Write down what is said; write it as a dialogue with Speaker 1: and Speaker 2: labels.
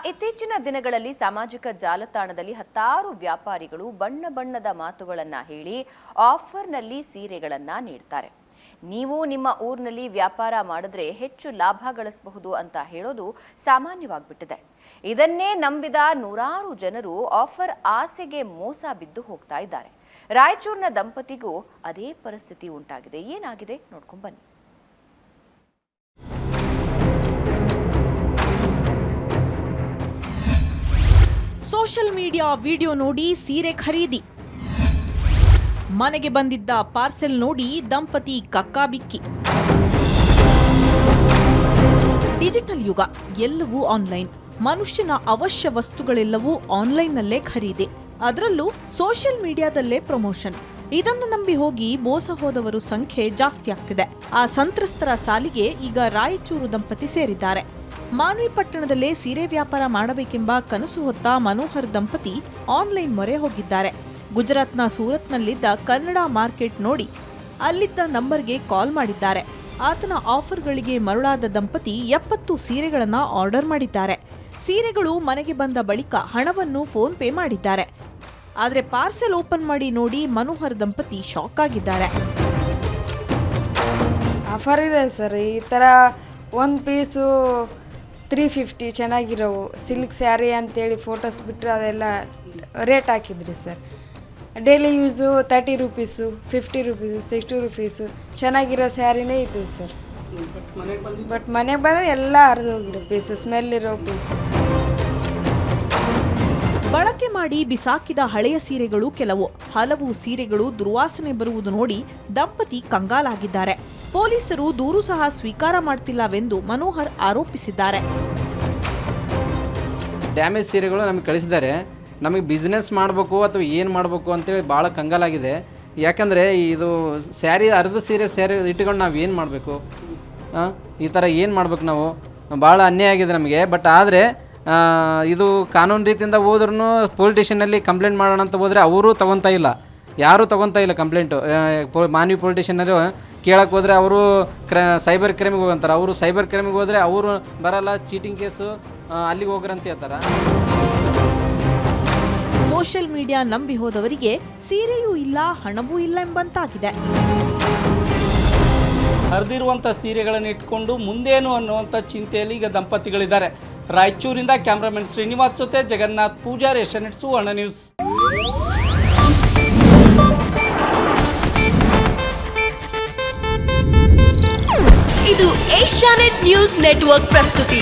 Speaker 1: ಇತ್ತೀಚಿನ ದಿನಗಳಲ್ಲಿ ಸಾಮಾಜಿಕ ಜಾಲತಾಣದಲ್ಲಿ ಹತ್ತಾರು ವ್ಯಾಪಾರಿಗಳು ಬಣ್ಣ ಬಣ್ಣದ ಮಾತುಗಳನ್ನ ಹೇಳಿ ಆಫರ್ನಲ್ಲಿ ಸೀರೆಗಳನ್ನ ನೀಡ್ತಾರೆ. ನೀವು ನಿಮ್ಮ ಊರಿನಲ್ಲಿ ವ್ಯಾಪಾರ ಮಾಡಿದ್ರೆ ಹೆಚ್ಚು ಲಾಭ ಗಳಿಸಬಹುದು ಅಂತ ಹೇಳೋದು ಸಾಮಾನ್ಯವಾಗಿಬಿಟ್ಟಿದೆ. ಇದನ್ನೇ ನಂಬಿದ ನೂರಾರು ಜನರು ಆಫರ್ ಆಸೆಗೆ ಮೋಸ ಬಿದ್ದು ಹೋಗ್ತಾ ಇದ್ದಾರೆ. ರಾಯಚೂರಿನ ದಂಪತಿಗೂ ಅದೇ ಪರಿಸ್ಥಿತಿ ಉಂಟಾಗಿದೆ. ಏನಾಗಿದೆ ನೋಡ್ಕೊಂಡು ಬನ್ನಿ.
Speaker 2: ಸೋಷಿಯಲ್ ಮೀಡಿಯಾ ವಿಡಿಯೋ ನೋಡಿ ಸೀರೆ ಖರೀದಿ. ಮನೆಗೆ ಬಂದಿದ್ದ ಪಾರ್ಸೆಲ್ ನೋಡಿ ದಂಪತಿ ಕಕ್ಕಾಬಿಕ್ಕಿ. ಡಿಜಿಟಲ್ ಯುಗ, ಎಲ್ಲವೂ ಆನ್ಲೈನ್. ಮನುಷ್ಯನ ಅವಶ್ಯ ವಸ್ತುಗಳೆಲ್ಲವೂ ಆನ್ಲೈನ್ನಲ್ಲೇ ಖರೀದಿ, ಅದರಲ್ಲೂ ಸೋಷಿಯಲ್ ಮೀಡಿಯಾದಲ್ಲೇ ಪ್ರಮೋಷನ್. ಇದನ್ನು ನಂಬಿ ಹೋಗಿ ಮೋಸ ಹೋದವರು ಸಂಖ್ಯೆ ಜಾಸ್ತಿ ಆಗ್ತಿದೆ. ಆ ಸಂತ್ರಸ್ತರ ಸಾಲಿಗೆ ಈಗ ರಾಯಚೂರು ದಂಪತಿ ಸೇರಿದ್ದಾರೆ. ಮಾನ್ವಿ ಪಟ್ಟಣದಲ್ಲೇ ಸೀರೆ ವ್ಯಾಪಾರ ಮಾಡಬೇಕೆಂಬ ಕನಸು ಹೊತ್ತ ಮನೋಹರ್ ದಂಪತಿ ಆನ್ಲೈನ್ ಮೊರೆ ಹೋಗಿದ್ದಾರೆ. ಗುಜರಾತ್ನ ಸೂರತ್ನಲ್ಲಿದ್ದ ಕನ್ನಡ ಮಾರ್ಕೆಟ್ ನೋಡಿ ಅಲ್ಲಿದ್ದ ನಂಬರ್ಗೆ ಕಾಲ್ ಮಾಡಿದ್ದಾರೆ. ಆತನ ಆಫರ್ಗಳಿಗೆ ಮರುಳಾದ ದಂಪತಿ 70 ಸೀರೆಗಳನ್ನು ಆರ್ಡರ್ ಮಾಡಿದ್ದಾರೆ. ಸೀರೆಗಳು ಮನೆಗೆ ಬಂದ ಬಳಿಕ ಹಣವನ್ನು ಫೋನ್ ಪೇ ಮಾಡಿದ್ದಾರೆ. ಆದರೆ ಪಾರ್ಸೆಲ್ ಓಪನ್ ಮಾಡಿ ನೋಡಿ ಮನೋಹರ್ ದಂಪತಿ ಶಾಕ್ ಆಗಿದ್ದಾರೆ.
Speaker 3: ಆಫರ್ ಇದೆ ಸರ್, ಈ ಥರ ಒಂದು ಪೀಸು 350 ಚೆನ್ನಾಗಿರೋವು ಸಿಲ್ಕ್ ಸ್ಯಾರಿ ಅಂತೇಳಿ ಫೋಟೋಸ್ ಬಿಟ್ಟರೆ ಅದೆಲ್ಲ ರೇಟ್ ಹಾಕಿದ್ರಿ sir. Daily use 30 rupees, 50 rupees, 60 rupees ಚೆನ್ನಾಗಿರೋ ಸ್ಯಾರಿನೇ ಇತ್ತು ಸರ್. ಬಟ್ ಮನೆಗೆ ಬಂದ ಎಲ್ಲ ಹರಿದೋಗಿರೋ ಪೀಸು, ಸ್ಮೆಲ್ ಇರೋ ಪೀಸು.
Speaker 2: ಬಳಕೆ ಮಾಡಿ ಬಿಸಾಕಿದ ಹಳೆಯ ಸೀರೆಗಳು ಕೆಲವು. ಹಲವು ಸೀರೆಗಳು ದುರ್ವಾಸನೆ ಬರುವುದು ನೋಡಿ ದಂಪತಿ ಕಂಗಾಲಾಗಿದ್ದಾರೆ. ಪೊಲೀಸರು ದೂರು ಸಹ ಸ್ವೀಕಾರ ಮಾಡ್ತಿಲ್ಲವೆಂದು ಮನೋಹರ್ ಆರೋಪಿಸಿದ್ದಾರೆ.
Speaker 4: ಡ್ಯಾಮೇಜ್ ಸೀರೆಗಳು ನಮಗೆ ಕಳಿಸಿದ್ದಾರೆ. ನಮಗೆ ಬಿಸ್ನೆಸ್ ಮಾಡಬೇಕು ಅಥವಾ ಏನು ಮಾಡಬೇಕು ಅಂತೇಳಿ ಭಾಳ ಕಂಗಾಲಾಗಿದೆ. ಯಾಕಂದರೆ ಇದು ಅರ್ಧ ಸೀರೆ ಇಟ್ಕೊಂಡು ನಾವು ಏನು ಮಾಡಬೇಕು, ಈ ಥರ ಏನು ಮಾಡ್ಬೇಕು, ನಾವು ಭಾಳ ಅನ್ಯಾಯ ಆಗಿದೆ ನಮಗೆ. ಬಟ್ ಆದರೆ ಇದು ಕಾನೂನು ರೀತಿಯಿಂದ ಹೋದ್ರೂ ಪೊಲೀಸ್ ಸ್ಟೇಷನಲ್ಲಿ ಕಂಪ್ಲೇಂಟ್ ಮಾಡೋಣ ಅಂತ ಹೋದರೆ ಅವರು ತೊಗೊತಾ ಇಲ್ಲ, ಯಾರೂ ತೊಗೊತಾ ಇಲ್ಲ ಕಂಪ್ಲೇಂಟು. ಮಾನ್ವಿ ಪೊಲೀಸ್ ಸ್ಟೇಷನಲ್ಲಿ ಕೇಳಕ್ಕೆ ಹೋದರೆ ಅವರು ಸೈಬರ್ ಕ್ರೈಮಿಗೆ ಹೋಗಂತಾರೆ. ಅವರು ಸೈಬರ್ ಕ್ರೈಮಿಗೆ ಹೋದರೆ ಅವರು ಬರಲ್ಲ, ಚೀಟಿಂಗ್ ಕೇಸು ಅಲ್ಲಿಗೆ ಹೋಗ್ರಂತ ಹೇಳ್ತಾರೆ.
Speaker 2: ಸೋಷಿಯಲ್ ಮೀಡಿಯಾ ನಂಬಿ ಹೋದವರಿಗೆ ಸೀರೆಯೂ ಇಲ್ಲ, ಹಣವೂ ಇಲ್ಲ ಎಂಬಂತಾಗಿದೆ.
Speaker 5: ಹರಿದಿರುವಂಥ ಸೀರೆಗಳನ್ನು ಇಟ್ಕೊಂಡು ಮುಂದೇನು ಅನ್ನುವಂಥ ಚಿಂತೆಯಲ್ಲಿ ಈಗ ದಂಪತಿಗಳಿದ್ದಾರೆ. ರಾಯಚೂರಿಂದ ಕ್ಯಾಮ್ರಾಮನ್ ಶ್ರೀನಿವಾಸ್ ಜೊತೆ ಜಗನ್ನಾಥ್ ಪೂಜಾರಿ, ಏಷ್ಯಾನೆಟ್ ಸುವರ್ಣ ನ್ಯೂಸ್.
Speaker 6: ಇದು ಏಷ್ಯಾನೆಟ್ ನ್ಯೂಸ್ ನೆಟ್ವರ್ಕ್ ಪ್ರಸ್ತುತಿ.